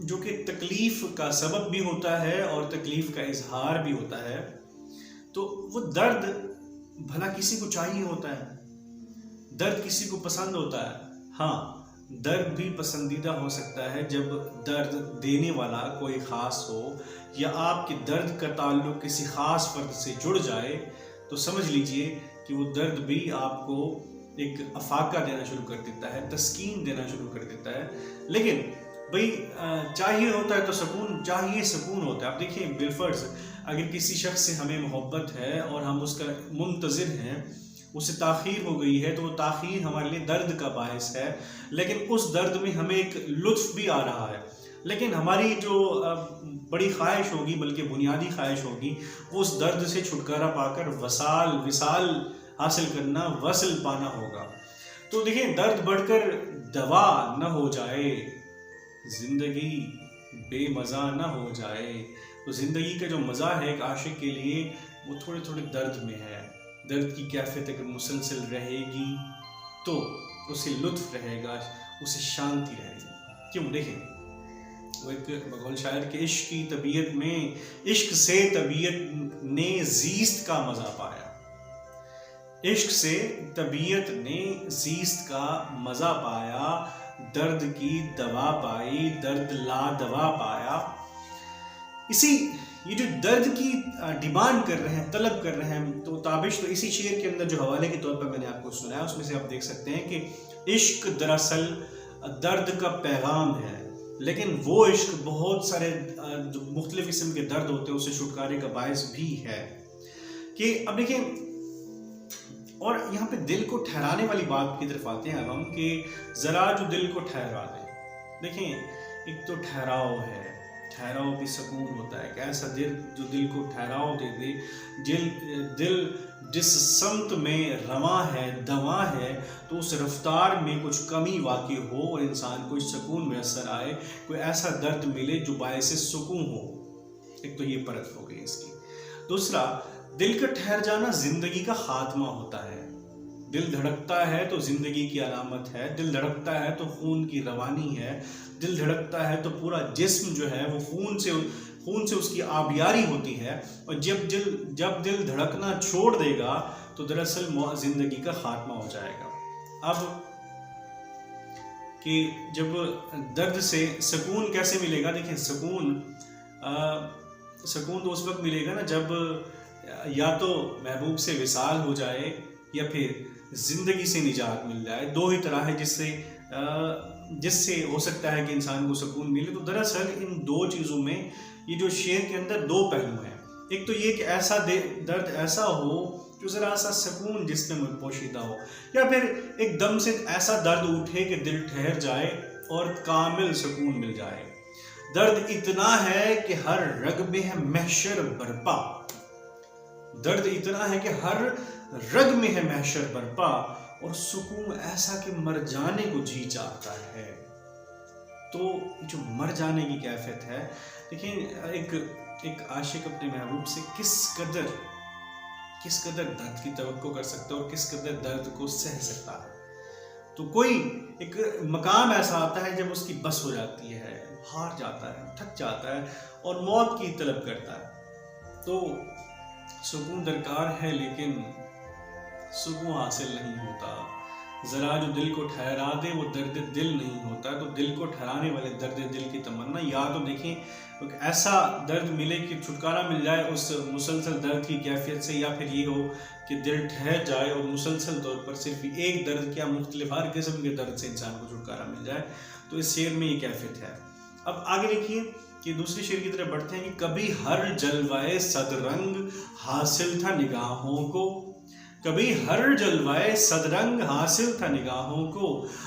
جو کہ تکلیف کا سبب بھی ہوتا ہے اور تکلیف کا اظہار بھی ہوتا ہے، تو وہ درد بھلا کسی کو چاہیے ہوتا ہے؟ درد کسی کو پسند ہوتا ہے؟ ہاں، درد بھی پسندیدہ ہو سکتا ہے جب درد دینے والا کوئی خاص ہو، یا آپ کے درد کا تعلق کسی خاص فرد سے جڑ جائے، تو سمجھ لیجئے کہ وہ درد بھی آپ کو ایک افاقہ دینا شروع کر دیتا ہے، تسکین دینا شروع کر دیتا ہے۔ لیکن بھئی چاہیے ہوتا ہے تو سکون ہوتا ہے۔ آپ دیکھیں بالفرض اگر کسی شخص سے ہمیں محبت ہے اور ہم اس کا منتظر ہیں، اس سے تاخیر ہو گئی ہے، تو وہ تاخیر ہمارے لیے درد کا باعث ہے، لیکن اس درد میں ہمیں ایک لطف بھی آ رہا ہے۔ لیکن ہماری جو بڑی خواہش ہوگی، بلکہ بنیادی خواہش ہوگی، وہ اس درد سے چھٹکارا پا کر وصال حاصل کرنا، وصل پانا ہوگا۔ تو دیکھیں، درد بڑھ کر دوا نہ ہو جائے، زندگی بے مزہ نہ ہو جائے۔ تو زندگی کا جو مزہ ہے ایک عاشق کے لیے، وہ تھوڑے تھوڑے درد میں ہے۔ درد کی کیفیت اگر مسلسل رہے گی تو اسے لطف رہے گا، اسے شانتی رہے گی۔ کیوں؟ دیکھیں، وہ ایک بقول شاعر کے عشق سے طبیعت نے زیست کا مزہ پایا۔ عشق سے طبیعت نے زیست کا مزہ پایا، درد کی دوا پائی، درد لا دوا پایا۔ یہ جو درد کی ڈیمانڈ کر رہے ہیں، طلب کر رہے ہیں، تو تابش تو اسی شعر کے اندر جو حوالے کے طور پر میں نے آپ کو سنایا، اس میں سے آپ دیکھ سکتے ہیں کہ عشق دراصل درد کا پیغام ہے، لیکن وہ عشق بہت سارے مختلف قسم کے درد ہوتے ہیں، اسے چھٹکارے کا باعث بھی ہے۔ کہ اب دیکھیں، اور یہاں پہ دل کو ٹھہرانے والی بات کی طرف آتے ہیں اب ہم، کہ ذرا جو دل کو ٹھہرا دے۔ دیکھیں، ایک تو ٹھہراؤ ہے، ٹھہراؤ بھی سکون ہوتا ہے، ایک ایسا دل جو دل کو ٹھہراؤ دے دے۔ دل جس سمت میں رواں ہے، دواں ہے، تو اس رفتار میں کچھ کمی واقع ہو اور انسان کو سکون میسر آئے، کوئی ایسا درد ملے جو باعث سکون ہو۔ ایک تو یہ پرت ہو گئی اس کی۔ دوسرا، دل کا ٹھہر جانا زندگی کا خاتمہ ہوتا ہے۔ دل دھڑکتا ہے تو زندگی کی علامت ہے، دل دھڑکتا ہے تو خون کی روانی ہے، دل دھڑکتا ہے تو پورا جسم جو ہے وہ خون سے اس کی آبیاری ہوتی ہے، اور جب دل دھڑکنا چھوڑ دے گا تو دراصل زندگی کا خاتمہ ہو جائے گا۔ اب کہ جب درد سے سکون کیسے ملے گا؟ دیکھیں، سکون تو اس وقت ملے گا نا جب یا تو محبوب سے وصال ہو جائے یا پھر زندگی سے نجات مل جائے۔ دو ہی طرح ہے جس سے ہو سکتا ہے کہ انسان کو سکون ملے۔ تو دراصل ان دو چیزوں میں، یہ جو شعر کے اندر دو پہلو ہیں، ایک تو یہ کہ ایسا درد ایسا ہو جو ذرا سا سکون جس میں پوشیدہ ہو، یا پھر ایک دم سے ایسا درد اٹھے کہ دل ٹھہر جائے اور کامل سکون مل جائے۔ درد اتنا ہے کہ ہر رگ میں ہے محشر برپا، درد اتنا ہے کہ ہر رگ میں ہے محشر برپا، اور سکون ایسا کہ مر جانے کو جی چاہتا ہے۔ تو جو مر جانے کی کیفیت ہے، دیکھیں، ایک عاشق اپنے محبوب سے کس قدر درد کی توقع کر سکتا ہے اور کس قدر درد کو سہ سکتا ہے۔ تو کوئی ایک مقام ایسا آتا ہے جب اس کی بس ہو جاتی ہے، ہار جاتا ہے، تھک جاتا ہے اور موت کی طلب کرتا ہے۔ تو سکون درکار ہے، لیکن سکون حاصل نہیں ہوتا۔ ذرا جو دل کو ٹھہرا دے وہ درد دل نہیں ہوتا۔ تو دل کو ٹھہرانے والے درد دل کی تمنا، یا تو دیکھیں ایسا درد ملے کہ چھٹکارا مل جائے اس مسلسل درد کی کیفیت سے، یا پھر یہ ہو کہ دل ٹھہر جائے اور مسلسل طور پر صرف ایک درد کیا مختلف ہر قسم کے درد سے انسان کو چھٹکارا مل جائے۔ تو اس شعر میں یہ کیفیت ہے۔ اب آگے دیکھیے کہ دوسری شعر کی طرف بڑھتے ہیں کہ کبھی ہر جلوائے صد رنگ حاصل تھا نگاہوں کو، کبھی ہر جلوائے صد رنگ حاصل تھا نگاہوں کو،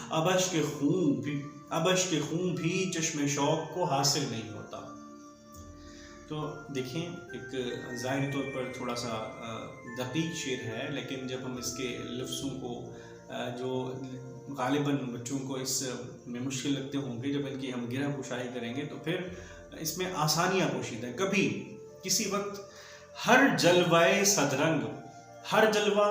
اب اشک خون بھی چشم شوق کو حاصل نہیں ہوتا۔ تو دیکھیں، ایک ظاہری طور پر تھوڑا سا دقیق شعر ہے، لیکن جب ہم اس کے لفظوں کو جو غالباً بچوں کو اس میں مشکل لگتے ہوں گے، جب ان کی ہم گرہ پوشائی کریں گے تو پھر اس میں آسانیاں پوشیدہ ہیں۔ کبھی کسی وقت ہر جلوائے صد رنگ، ہر جلوہ،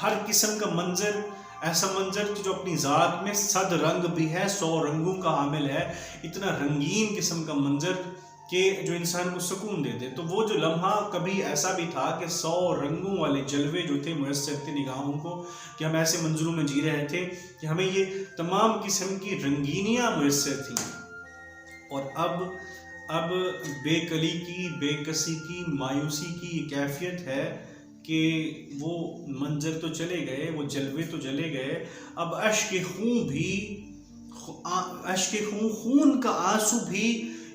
ہر قسم کا منظر ایسا منظر جو اپنی ذات میں 100 رنگ بھی ہے، 100 رنگوں کا حامل ہے، اتنا رنگین قسم کا منظر کہ جو انسان کو سکون دے دے. تو وہ جو لمحہ کبھی ایسا بھی تھا کہ 100 رنگوں والے جلوے جو تھے میسر تھے نگاہوں کو، کہ ہم ایسے منظروں میں جی رہے تھے کہ ہمیں یہ تمام قسم کی رنگینیاں میسر تھیں. اور اب بے کلی کی، بے کسی کی، مایوسی کی یہ کیفیت ہے کہ وہ منظر تو چلے گئے، وہ جلوے تو چلے گئے، اب اشک خون کا آنسو بھی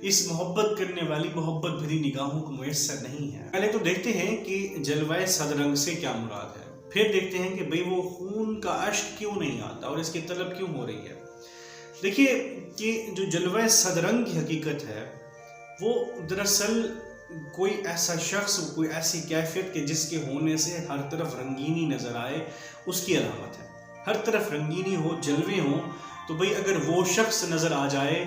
اس محبت کرنے والی، محبت بھری نگاہوں کو میسر نہیں ہے. پہلے تو دیکھتے ہیں کہ جلوہ 100 رنگ سے کیا مراد ہے، پھر دیکھتے ہیں کہ بھئی وہ خون کا اشک کیوں نہیں آتا اور اس کی طلب کیوں ہو رہی ہے. دیکھیے کہ جو جلوہ 100 رنگ کی حقیقت ہے وہ دراصل کوئی ایسا شخص، کوئی ایسی کیفیت کہ جس کے ہونے سے ہر طرف رنگینی نظر آئے، اس کی علامت ہے. ہر طرف رنگینی ہو، جلوے ہوں، تو بھئی اگر وہ شخص نظر آ جائے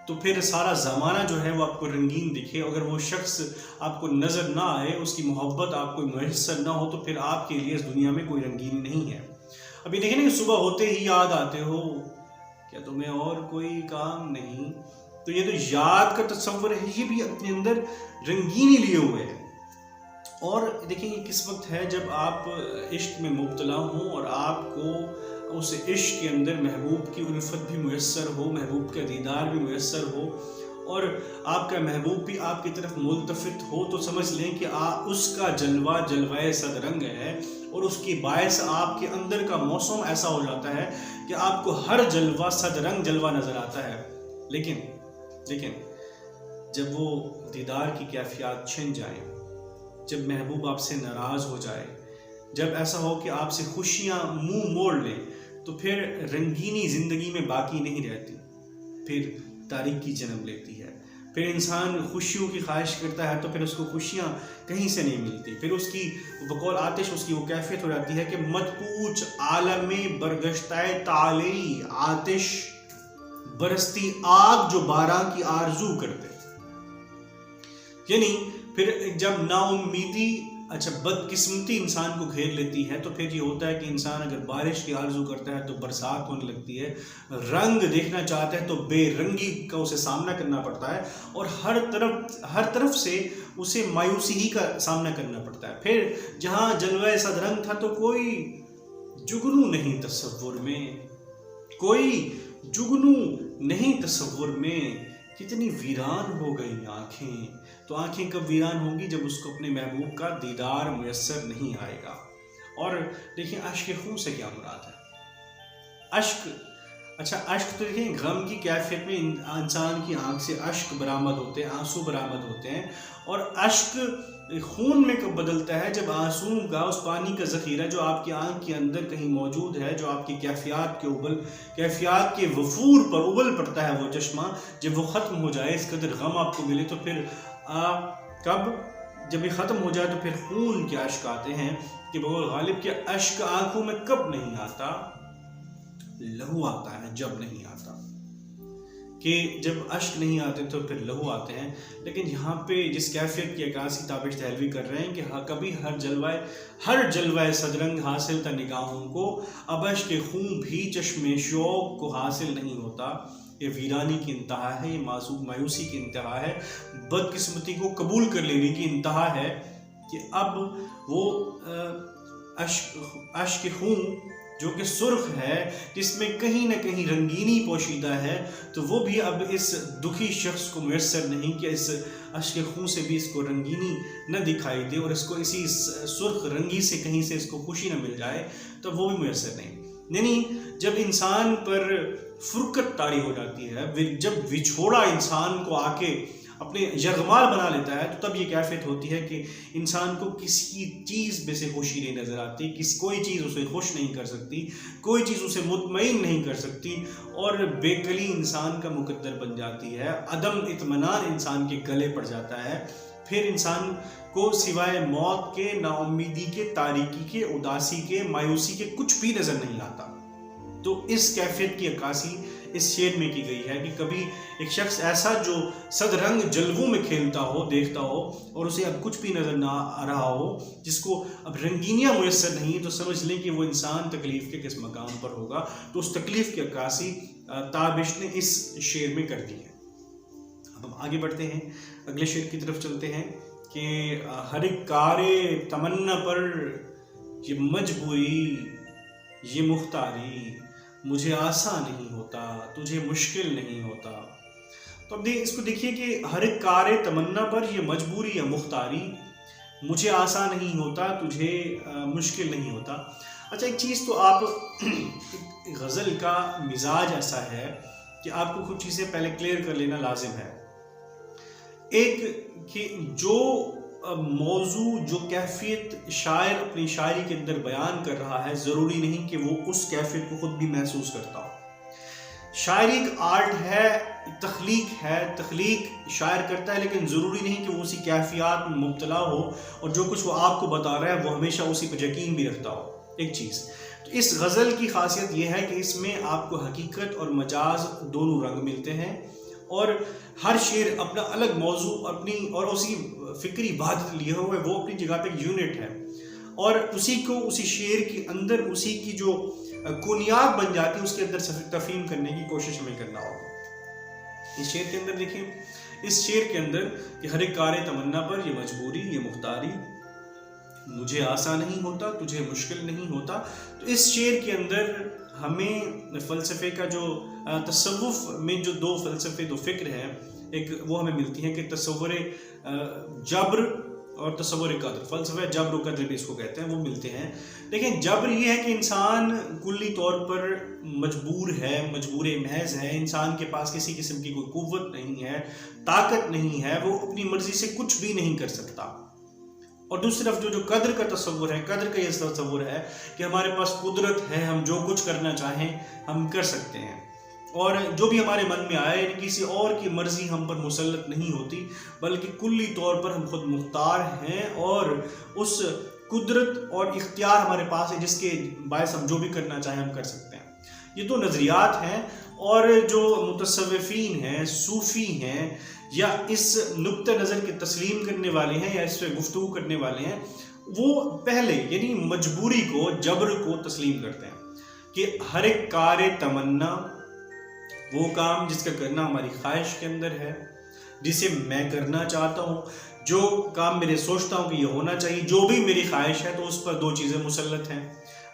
تو پھر سارا زمانہ جو ہے وہ آپ کو رنگین دکھے. اگر وہ شخص آپ کو نظر نہ آئے، اس کی محبت آپ کو میسر نہ ہو، تو پھر آپ کے لیے اس دنیا میں کوئی رنگینی نہیں ہے. ابھی دیکھیں نا، صبح ہوتے ہی یاد آتے ہو، کیا تمہیں اور کوئی کام نہیں؟ تو یہ تو یاد کا تصور ہے، یہ بھی اپنے اندر رنگینی لیے ہوئے ہے. اور دیکھیں یہ کس وقت ہے جب آپ عشق میں مبتلا ہوں اور آپ کو اس عشق کے اندر محبوب کی الفت بھی میسر ہو، محبوب کا دیدار بھی میسر ہو، اور آپ کا محبوب بھی آپ کی طرف ملتفت ہو، تو سمجھ لیں کہ اس کا جلوہ 100 رنگ ہے، اور اس کی باعث آپ کے اندر کا موسم ایسا ہو جاتا ہے کہ آپ کو ہر جلوہ 100 رنگ جلوہ نظر آتا ہے. لیکن جب وہ دیدار کی کیفیات چھن جائیں، جب محبوب آپ سے ناراض ہو جائے، جب ایسا ہو کہ آپ سے خوشیاں منہ موڑ لیں، تو پھر رنگینی زندگی میں باقی نہیں رہتی، پھر تاریکی جنم لیتی ہے. پھر انسان خوشیوں کی خواہش کرتا ہے تو پھر اس کو خوشیاں کہیں سے نہیں ملتی. پھر اس کی بقول آتش، اس کی وہ کیفیت ہو جاتی ہے کہ مت پوچھ عالم برگشتہ تعالی آتش، برستی آگ جو باران کی آرزو کرتے. یعنی پھر جب نا امیدی، بدقسمتی انسان کو گھیر لیتی ہے، تو پھر یہ ہوتا ہے کہ انسان اگر بارش کی آرزو کرتا ہے تو برسات ہونے لگتی ہے، رنگ دیکھنا چاہتا ہے تو بے رنگی کا اسے سامنا کرنا پڑتا ہے، اور ہر طرف سے اسے مایوسی ہی کا سامنا کرنا پڑتا ہے. پھر جہاں جلوہ 100 رنگ تھا تو کوئی جگنو نہیں تصور میں، کوئی جگنو نہیں تصور میں، کتنی ویران ہو گئی آنکھیں. تو آنکھیں کب ویران ہوں گی؟ جب اس کو اپنے محبوب کا دیدار میسر نہیں آئے گا. اور دیکھیں اشک خون سے کیا مراد ہے؟ اشک تو دیکھیں غم کی کیفیت میں انسان کی آنکھ سے اشک برآمد ہوتے ہیں، آنسو برآمد ہوتے ہیں. اور اشک خون میں کب بدلتا ہے؟ جب آنسو کا، اس پانی کا ذخیرہ جو آپ کی آنکھ کے اندر کہیں موجود ہے، جو آپ کی کیفیات کے وفور پر ابل پڑتا ہے، وہ چشمہ جب وہ ختم ہو جائے، اس قدر غم آپ کو ملے، تو پھر جب یہ ختم ہو جائے تو پھر خون کے اشک آتے ہیں. کہ بقول غالب کے اشک آنکھوں میں کب نہیں آتا؟ لہو آتا ہے جب نہیں آتا. کہ جب اشک نہیں آتے تو پھر لہو آتے ہیں. لیکن یہاں پہ جس کیفیت کی عکاسی تابش دہلوی کر رہے ہیں کہ کبھی ہر جلوہ 100 رنگ حاصل تھا نگاہوں کو، اب اشک خون بھی چشم شوق کو حاصل نہیں ہوتا. یہ ویرانی کی انتہا ہے، یہ مایوسی کی انتہا ہے، بدقسمتی کو قبول کر لینے کی انتہا ہے کہ اب وہ اشک خون جو کہ سرخ ہے، جس میں کہیں نہ کہیں رنگینی پوشیدہ ہے، تو وہ بھی اب اس دکھی شخص کو میسر نہیں کہ اس اشک خون سے بھی اس کو رنگینی نہ دکھائی دے، اور اس کو اسی سرخ رنگی سے کہیں سے اس کو خوشی نہ مل جائے، تو وہ بھی میسر نہیں. یعنی جب انسان پر فرقت طاری ہو جاتی ہے، جب وچھوڑا انسان کو آ کے اپنے یغمال بنا لیتا ہے، تو تب یہ کیفیت ہوتی ہے کہ انسان کو کسی چیز میں سے خوشی نہیں نظر آتی، کوئی چیز اسے خوش نہیں کر سکتی، کوئی چیز اسے مطمئن نہیں کر سکتی، اور بے کلی انسان کا مقدر بن جاتی ہے. عدم اطمینان انسان کے گلے پڑ جاتا ہے. پھر انسان کو سوائے موت کے، نا امیدی کے، تاریکی کے، اداسی کے، مایوسی کے کچھ بھی نظر نہیں آتا. تو اس کیفیت کی عکاسی اس شعر میں کی گئی ہے کہ کبھی ایک شخص ایسا جو صد رنگ جلووں میں کھیلتا ہو، دیکھتا ہو، اور اسے اب کچھ بھی نظر نہ آ رہا ہو، جس کو اب رنگینیاں میسر نہیں، تو سمجھ لیں کہ وہ انسان تکلیف کے کس مقام پر ہوگا۔ تو اس تکلیف کی عکاسی تابش نے اس شعر میں کر دی ہے۔ اب ہم آگے بڑھتے ہیں، اگلے شعر کی طرف چلتے ہیں کہ ہر ایک کار تمنا پر یہ مجبوری، یہ مختاری، مجھے آسان نہیں ہوتا، تجھے مشکل نہیں ہوتا۔ تو اب اس کو دیکھیے کہ ہر ایک کار تمنا پر یہ مجبوری یا مختاری، مجھے آسان نہیں ہوتا، تجھے مشکل نہیں ہوتا۔ اچھا، ایک چیز تو آپ غزل کا مزاج ایسا ہے کہ آپ کو کچھ چیزیں پہلے کلیئر کر لینا لازم ہے۔ ایک کہ جو موضوع، جو کیفیت شاعر اپنی شاعری کے اندر بیان کر رہا ہے، ضروری نہیں کہ وہ اس کیفیت کو خود بھی محسوس کرتا ہو۔ شاعری ایک آرٹ ہے، تخلیق ہے، تخلیق شاعر کرتا ہے، لیکن ضروری نہیں کہ وہ اسی کیفیات میں مبتلا ہو اور جو کچھ وہ آپ کو بتا رہا ہے وہ ہمیشہ اسی پر یقین بھی رکھتا ہو۔ ایک چیز تو اس غزل کی خاصیت یہ ہے کہ اس میں آپ کو حقیقت اور مجاز دونوں رنگ ملتے ہیں، اور ہر شعر اپنا الگ موضوع اپنی اور اسی فکری وحدت لیے ہوئے وہ اپنی جگہ پہ ایک یونٹ ہے، اور اسی کو اسی شعر کے اندر اسی کی جو کنیات بن جاتی ہے اس کے اندر تفہیم کرنے کی کوشش ہمیں کرنا ہوگا۔ اس شعر کے اندر دیکھیں، اس شعر کے اندر کہ ہر ایک کار تمنا پر یہ مجبوری، یہ مختاری، مجھے آسان نہیں ہوتا، تجھے مشکل نہیں ہوتا۔ تو اس شعر کے اندر ہمیں فلسفے کا جو تصوف میں جو دو فلسفے، دو فکر ہیں، ایک وہ ہمیں ملتی ہیں کہ تصور جبر اور تصور قدر، فلسفہ جبر و قدر بھی اس کو کہتے ہیں، وہ ملتے ہیں۔ لیکن جبر یہ ہے کہ انسان کلی طور پر مجبور ہے، مجبور محض ہے، انسان کے پاس کسی قسم کی کوئی قوت نہیں ہے، طاقت نہیں ہے، وہ اپنی مرضی سے کچھ بھی نہیں کر سکتا۔ اور دوسری طرف جو قدر کا تصور ہے، قدر کا یہ تصور ہے کہ ہمارے پاس قدرت ہے، ہم جو کچھ کرنا چاہیں ہم کر سکتے ہیں، اور جو بھی ہمارے من میں آئے، کسی اور کی مرضی ہم پر مسلط نہیں ہوتی، بلکہ کلی طور پر ہم خود مختار ہیں، اور اس قدرت اور اختیار ہمارے پاس ہے جس کے باعث ہم جو بھی کرنا چاہیں ہم کر سکتے ہیں۔ یہ دو نظریات ہیں، اور جو متصوفین ہیں، صوفی ہیں، یا اس نقطہ نظر کے تسلیم کرنے والے ہیں یا اس پہ گفتگو کرنے والے ہیں، وہ پہلے یعنی مجبوری کو، جبر کو تسلیم کرتے ہیں کہ ہر ایک کار تمنا، وہ کام جس کا کرنا ہماری خواہش کے اندر ہے، جسے میں کرنا چاہتا ہوں، جو کام میرے سوچتا ہوں کہ یہ ہونا چاہیے، جو بھی میری خواہش ہے، تو اس پر دو چیزیں مسلط ہیں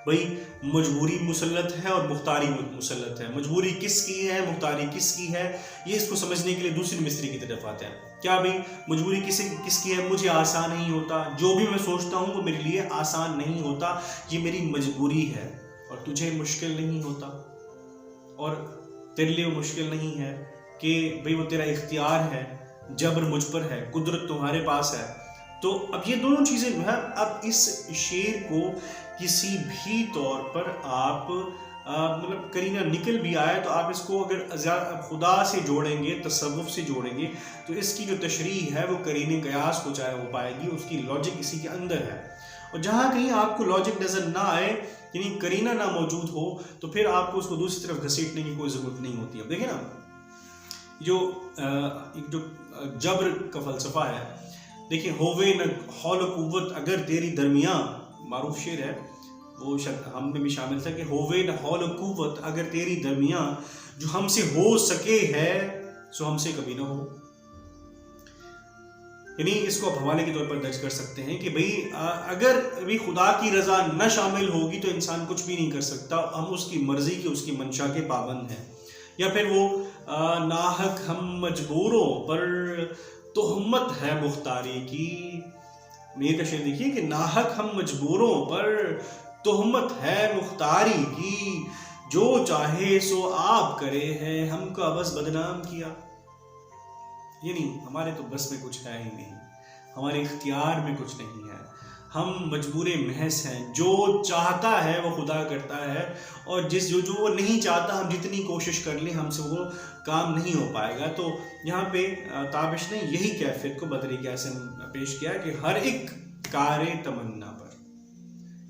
بھئی، مجبوری مسلط ہے اور مختاری مسلط ہے۔ مجبوری کس کی ہے، مختاری کس کی ہے، یہ اس کو سمجھنے کے لیے دوسری مصرعے کی طرف آتے ہیں۔ کیا بھئی مجبوری کس کی ہے؟ مجھے آسان نہیں ہوتا، جو بھی میں سوچتا ہوں وہ میرے لیے آسان نہیں ہوتا، یہ میری مجبوری ہے، اور تجھے مشکل نہیں ہوتا، اور تیرے لیے وہ مشکل نہیں ہے کہ بھئی وہ تیرا اختیار ہے، جبر مجھ پر ہے، قدرت تمہارے پاس ہے۔ تو اب یہ دونوں چیزیں جو ہے، اب اس شعر کو کسی بھی طور پر آپ مطلب کرینہ نکل بھی آئے تو آپ اس کو اگر خدا سے جوڑیں گے، تصوف سے جوڑیں گے، تو اس کی جو تشریح ہے وہ قرین قیاس کو چاہے ہو پائے گی، اس کی لاجک اسی کے اندر ہے۔ اور جہاں کہیں آپ کو لاجک نظر نہ آئے، یعنی قرینہ نہ موجود ہو، تو پھر آپ کو اس کو دوسری طرف گھسیٹنے کی کوئی ضرورت نہیں ہوتی۔ اب دیکھیں نا، جو جبر کا فلسفہ ہے، دیکھیں، ہووے نہ حول و قوت اگر تیری درمیاں، معروف شعر ہے، وہ ہم میں بھی شامل تھا کہ ہووے نہ حول و قوت اگر تیری درمیاں، جو ہم سے ہو سکے ہے سو ہم سے کبھی نہ ہو۔ یعنی اس کو آپ حوالے کے طور پر درج کر سکتے ہیں کہ بھئی اگر بھی خدا کی رضا نہ شامل ہوگی تو انسان کچھ بھی نہیں کر سکتا، ہم اس کی مرضی کی، اس کی منشا کے پابند ہیں۔ یا پھر وہ ناحق ہم مجبوروں پر تہمت ہے مختاری کی، میرے کا شعر دیکھیے کہ ناحق ہم مجبوروں پر تہمت ہے مختاری کی، جو چاہے سو آپ کرے ہیں ہم کا بس بدنام کیا۔ یعنی ہمارے تو بس میں کچھ ہے ہی نہیں، ہمارے اختیار میں کچھ نہیں ہے، ہم مجبور محض ہیں، جو چاہتا ہے وہ خدا کرتا ہے، اور جو وہ نہیں چاہتا ہم جتنی کوشش کر لیں ہم سے وہ کام نہیں ہو پائے گا۔ تو یہاں پہ تابش نے یہی کیفیت کو بدری کیسے پیش کیا کہ ہر ایک کار تمنا پر،